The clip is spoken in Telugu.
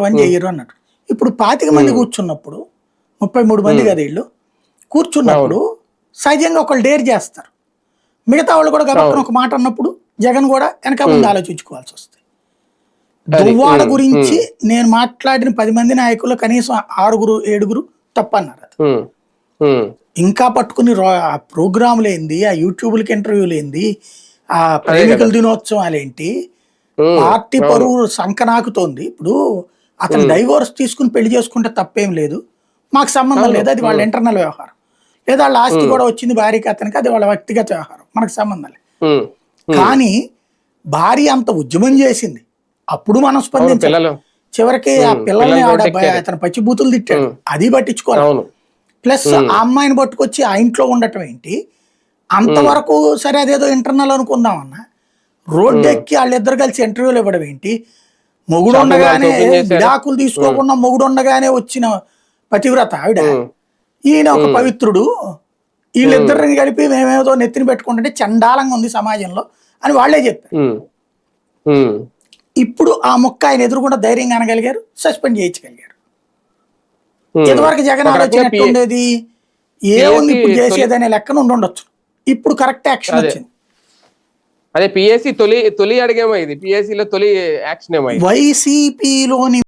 అని చెయ్యరు అన్నాడు. ఇప్పుడు 25 మంది కూర్చున్నప్పుడు 33 మంది కదా వీళ్ళు కూర్చున్నప్పుడు సహజంగా ఒకళ్ళు డేర్ చేస్తారు. మిగతా వాళ్ళు కూడా గబక్కన ఒక మాట అన్నప్పుడు జగన్ కూడా వెనక ముందు ఆలోచించుకోవాల్సి వస్తుంది. దువ్వాడ గురించి నేను మాట్లాడిన 10 మంది నాయకులు కనీసం 6, 7 తప్పన్నారు. ఇంకా పట్టుకుని ఆ ప్రోగ్రాంలు ఏంది, ఆ యూట్యూబ్లకి ఇంటర్వ్యూలు ఏంది, ఆ ప్రేమికుల దినోత్సవాలు ఏంటి, పార్టీ పరువు సంకనాకుతోంది. ఇప్పుడు అతను డైవోర్స్ తీసుకుని పెళ్లి చేసుకుంటే తప్పేం లేదు, మాకు సంబంధం లేదు, అది వాళ్ళ ఇంటర్నల్ వ్యవహారం. లేదా వాళ్ళ ఆస్తి కూడా వచ్చింది భార్యకి అతనికి, అది వాళ్ళ వ్యక్తిగత వ్యవహారం, మనకు సంబంధం లేదు. కానీ భార్య అంత ఉద్యమం చేసింది, అప్పుడు మనం స్పందించాలి. చివరికి ఆ పిల్లల్ని అతను పచ్చిబూతులు తిట్టాడు, అది పట్టించుకోవాలి. ప్లస్ ఆ అమ్మాయిని పట్టుకొచ్చి ఆ ఇంట్లో ఉండటం ఏంటి, అంతవరకు సరే అదేదో ఇంటర్నల్ అనుకుందామన్నా రోడ్డు ఎక్కి వాళ్ళిద్దరు కలిసి ఇంటర్వ్యూలు ఇవ్వడం ఏంటి, మొగుడు ఉండగానే విడాకులు తీసుకోకుండా మొగుడు ఉండగానే వచ్చిన పతివ్రత ఆవిడ, ఈయన ఒక పవిత్రుడు, వీళ్ళిద్దరిని కలిపి మేమేదో నెత్తిని పెట్టుకుంటుంటే చండాలంగా ఉంది సమాజంలో అని వాళ్లే చెప్పారు. ఇప్పుడు ఆ మొక్క ఆయన ఎదురుకుండా ధైర్యంగా అనగలిగారు, సస్పెండ్ చేయించగలిగారు. ఇదివరకు జగన్ ఆలోచన ఎట్లుండేది, ఏముంది ఇప్పుడు చేసేదనే లెక్కన ఉండొచ్చు, ఇప్పుడు కరెక్ట్ యాక్షన్ వచ్చింది. అదే పిఎస్సి తొలి అడిగేమో, ఇది పిఎస్సిలో తొలి యాక్షన్ ఏమో. వైసీపీలోని